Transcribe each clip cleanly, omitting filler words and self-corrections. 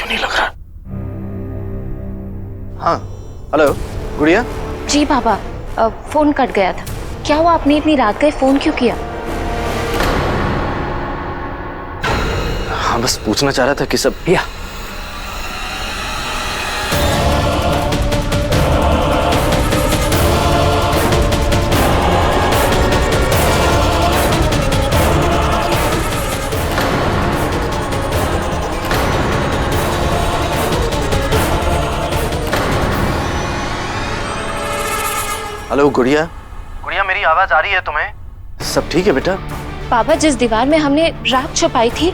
नहीं लग रहा। हाँ हेलो गुड़िया। जी बाबा, फोन कट गया था। क्या हुआ, आपने इतनी रात गए फोन क्यों किया? हाँ बस पूछना चाह रहा था कि सब पिया, हेलो गुड़िया। गुड़िया मेरी आवाज आ रही है तुम्हें? सब ठीक है बेटा? बाबा, जिस दीवार में हमने राख छुपाई थी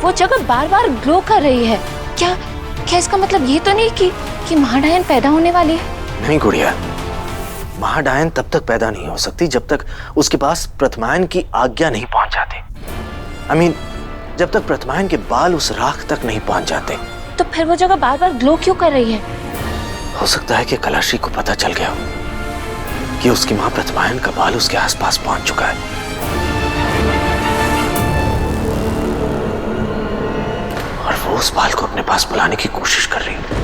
वो जगह बार बार ग्लो कर रही है। क्या क्या इसका मतलब ये तो नहीं कि महाडायन पैदा होने वाली है? नहीं गुड़िया, महाडायन तब तक पैदा नहीं हो सकती जब तक उसके पास प्रथमायन की आज्ञा नहीं पहुंच जाती। जब तक प्रथमायन के बाल उस राख तक नहीं पहुंच जाते। तो फिर वो जगह बार बार ग्लो क्यों कर रही है? हो सकता है कि कलाश्री को पता चल गया हो कि उसकी मां प्रथमायन का बाल उसके आसपास पहुंच चुका है। और वो उस बाल को अपने पास बुलाने की कोशिश कर रही है।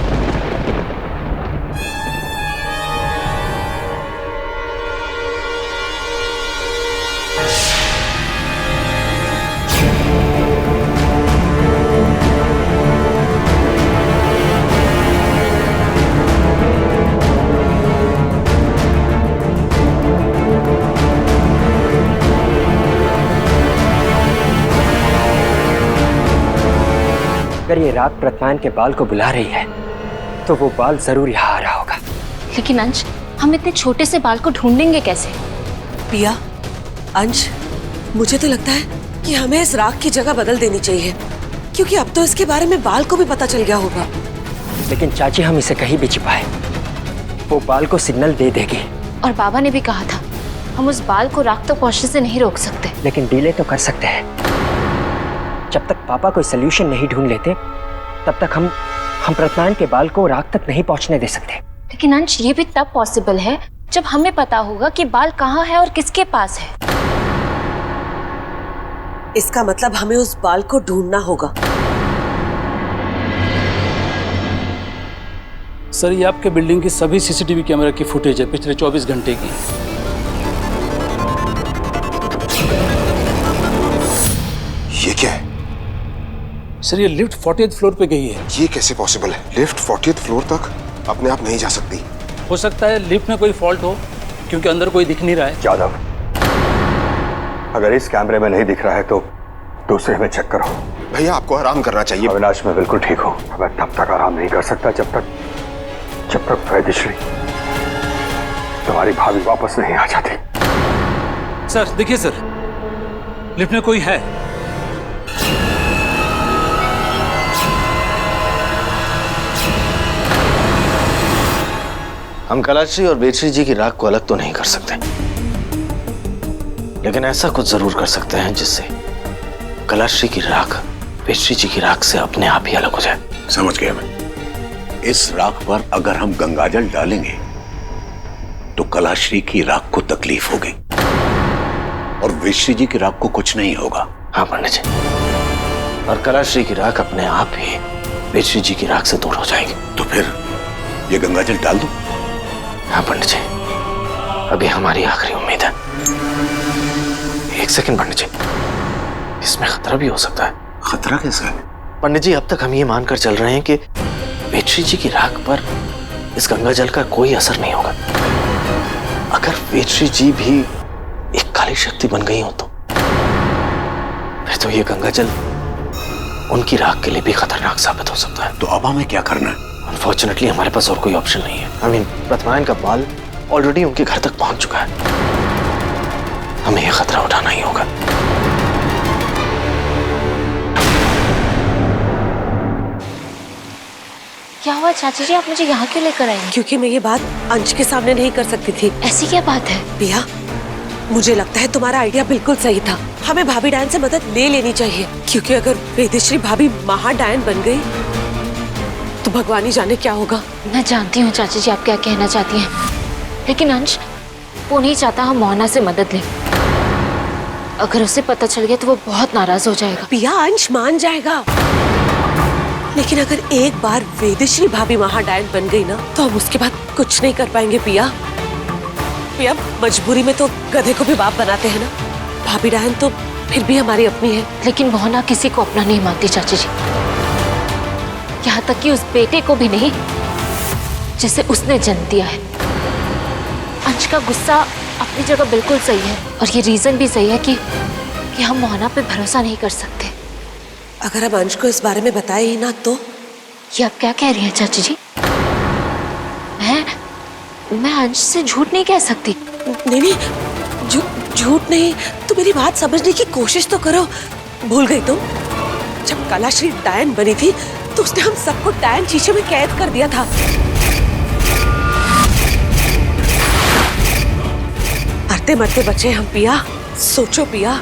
अगर ये रात प्रथमायन के बाल को बुला रही है तो वो बाल जरूर यहाँ आ रहा होगा। लेकिन अंश, हम इतने छोटे से बाल को ढूंढेंगे कैसे? पिया, अंश, मुझे तो लगता है कि हमें इस राख की जगह बदल देनी चाहिए, क्योंकि अब तो इसके बारे में बाल को भी पता चल गया होगा। लेकिन चाची, हम इसे कहीं भी छिपाए वो बाल को सिग्नल दे देगी। और बाबा ने भी कहा था हम उस बाल को राख तक पहुंचने से नहीं रोक सकते। लेकिन डीले तो कर सकते हैं। जब तक पापा कोई सोल्यूशन नहीं ढूंढ लेते तब तक हम प्रथमायन के बाल को राख तक नहीं पहुंचने दे सकते। लेकिन अंश, ये भी तब पॉसिबल है जब हमें पता होगा कि बाल कहाँ है और किसके पास है। इसका मतलब हमें उस बाल को ढूंढना होगा। सर, ये आपके बिल्डिंग की सभी सीसीटीवी कैमरा की फुटेज है पिछले 24 घंटे की। ये क्या है? सर, ये लिफ्ट 40th फ्लोर पे गई है। ये कैसे पॉसिबल है? लिफ्ट 40th फ्लोर तक अपने आप नहीं जा सकती। हो सकता है लिफ्ट में कोई फॉल्ट हो, क्योंकि अंदर कोई दिख नहीं रहा है। यादव, अगर इस कैमरे में नहीं दिख रहा है तो दूसरे में चेक करो। भैया आपको आराम करना चाहिए। अविनाश, मैं बिल्कुल ठीक हूँ। मैं तब तक आराम नहीं कर सकता जब तक वैदिश्री, तुम्हारी भाभी वापस नहीं आ जाती। सर देखिए सर, लिफ्ट में कोई है। हम कलाश्री और वेदश्री जी की राख को अलग तो नहीं कर सकते, लेकिन ऐसा कुछ जरूर कर सकते हैं जिससे कलाश्री की राख वेदश्री जी की राख से अपने आप ही अलग हो जाए। समझ गया मैं। इस राख पर अगर हम गंगाजल डालेंगे तो कलाश्री की राख को तकलीफ होगी और वेदश्री जी की राख को कुछ नहीं होगा। हाँ पंडित जी, और कलाश्री की राख अपने आप ही वेदश्री जी की राख से दूर हो जाएगी। तो फिर ये गंगाजल डाल दो। हाँ पंडित जी, अभी हमारी आखिरी उम्मीद है। एक सेकंड पंडित जी, इसमें खतरा भी हो सकता है। खतरा कैसा है? पंडित जी, अब तक हम ये मानकर चल रहे हैं कि वेदश्री जी की राख पर इस गंगाजल का कोई असर नहीं होगा। अगर वेदश्री जी भी एक काली शक्ति बन गई हो तो फिर तो ये गंगाजल उनकी राख के लिए भी खतरनाक साबित हो सकता है। तो अब हमें क्या करना है? अनफॉर्चुनेटली हमारे पास और कोई ऑप्शन नहीं है। प्रथमायन का बाल ऑलरेडी उनके घर तक पहुंच चुका है। हमें यह खतरा उठाना ही होगा। क्या हुआ चाची जी, आप मुझे यहाँ क्यों लेकर आए? क्योंकि मैं ये बात अंश के सामने नहीं कर सकती थी। ऐसी क्या बात है? पिया, मुझे लगता है तुम्हारा आइडिया बिल्कुल सही था। हमें भाभी डायन से मदद ले लेनी चाहिए, क्योंकि अगर वेदश्री भाभी महाडायन बन गई तो भगवान ही जाने क्या होगा। मैं जानती हूँ चाची जी आप क्या कहना चाहती हैं, लेकिन अंश वो नहीं चाहता हम मोहना से मदद लें। अगर उसे पता चल गया तो वो बहुत नाराज हो जाएगा। पिया, अंश मान जाएगा। लेकिन अगर एक बार वेदश्री भाभी महाडायन बन गई ना तो हम उसके बाद कुछ नहीं कर पाएंगे पिया। पिया, मजबूरी में तो गधे को भी बाप बनाते हैं ना। भाभी डायन तो फिर भी हमारी अपनी है। लेकिन वो ना किसी को अपना नहीं मानती चाची जी, यहाँ तक कि उस बेटे को भी नहीं जिसे उसने जन्म दिया है। अंश का गुस्सा अपनी जगह बिल्कुल सही है और ये रीजन भी सही है कि हम मोहना पे भरोसा नहीं कर सकते। अगर हम अंश को इस बारे में बताए ही ना तो। ये आप क्या कह रही हैं चाची जी? मैं अंश से झूठ नहीं कह सकती। नहीं, झूठ नहीं, तो मेरी बात समझने की कोशिश तो करो। भूल गई तुम? जब कलाश्री डायन बनी थी तो उसने हम सबको डायन शीशे में कैद कर दिया था। मरते मरते बचे हम पिया। सोचो पिया,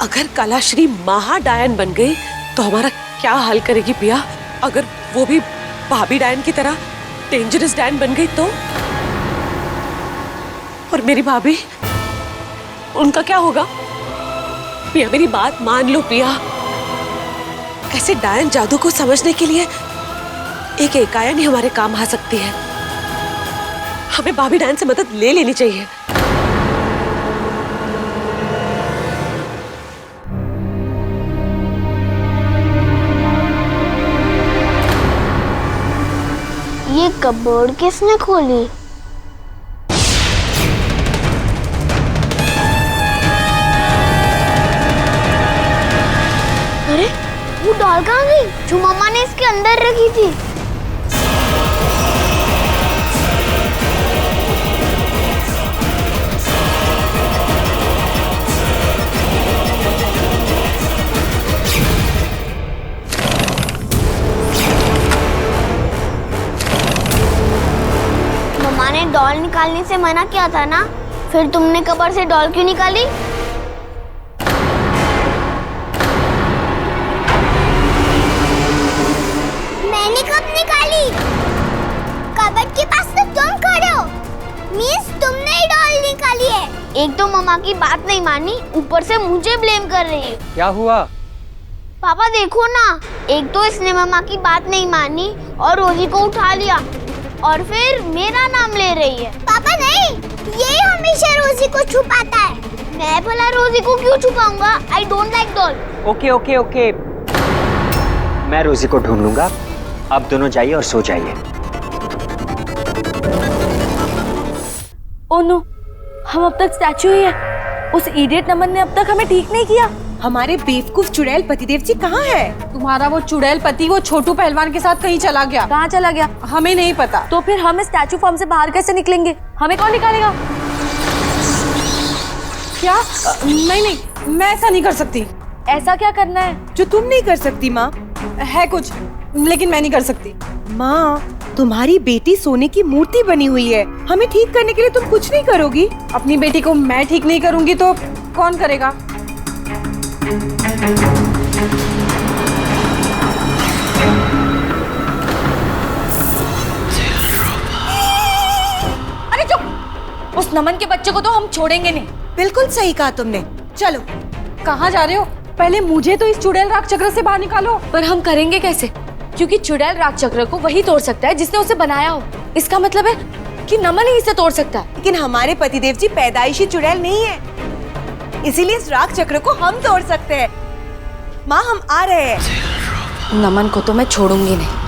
अगर कलाश्री महाडायन बन गई तो हमारा क्या हाल करेगी पिया? अगर वो भी भाभी डायन की तरह डेंजरस डायन बन गई तो? और मेरी भाभी, उनका क्या होगा? पिया मेरी बात मान लो पिया। ऐसे डायन जादू को समझने के लिए एक एकायन ही हमारे काम आ सकती है। हमें भाभी डायन से मदद ले लेनी चाहिए। ये कबोर्ड किसने खोली? अरे वो डॉल कहाँ गई जो मम्मा ने इसके अंदर रखी थी? मम्मा ने डॉल निकालने से मना किया था ना, फिर तुमने कबर से डॉल क्यों निकाली? मैंने कब निकाली? कबर्ड के पास तो तुम खड़े हो। मीन्स तुमने ही डॉल निकाली है। एक तो मम्मा की बात नहीं मानी, ऊपर से मुझे ब्लेम कर रही है। क्या हुआ? पापा देखो ना, एक तो इसने मम्मा की बात नहीं मानी और रोजी को उठा लिया और फिर मेरा नाम ले रही है। पापा नहीं, ये हमेशा रोजी को छुपाता है। मैं भला रोजी को क्यों छुपाऊंगा? I don't like doll. Okay, मैं रोजी को ढूंढ लूंगा। आप दोनों जाइए और सो जाइए। ओह नो, हम अब तक स्टैचू ही है। उस इडियट नमन ने अब तक हमें ठीक नहीं किया। हमारे बेवकूफ चुड़ैल पतिदेव जी कहाँ है? तुम्हारा वो चुड़ैल पति वो छोटू पहलवान के साथ कहीं चला गया। कहाँ चला गया? हमें नहीं पता। तो फिर हम स्टैचू फॉर्म से बाहर कैसे निकलेंगे? हमें कौन निकालेगा? क्या? नहीं, मैं ऐसा नहीं कर सकती। ऐसा क्या करना है जो तुम नहीं कर सकती माँ? है कुछ, लेकिन मैं नहीं कर सकती। माँ, तुम्हारी बेटी सोने की मूर्ति बनी हुई है। हमें ठीक करने के लिए तुम कुछ नहीं करोगी? अपनी बेटी को मैं ठीक नहीं करूंगी तो कौन करेगा? अरे चुप! उस नमन के बच्चे को तो हम छोड़ेंगे नहीं। बिल्कुल सही कहा तुमने। चलो। कहाँ जा रहे हो? पहले मुझे तो इस चुड़ैल राग चक्र से बाहर निकालो। पर हम करेंगे कैसे? क्योंकि चुड़ैल राग चक्र को वही तोड़ सकता है जिसने उसे बनाया हो। इसका मतलब है कि नमन ही इसे तोड़ सकता है। लेकिन हमारे पतिदेव जी पैदाइशी चुड़ैल नहीं है, इसीलिए इस राग चक्र को हम तोड़ सकते हैं। माँ, हम आ रहे हैं। नमन को तो मैं छोड़ूंगी नहीं।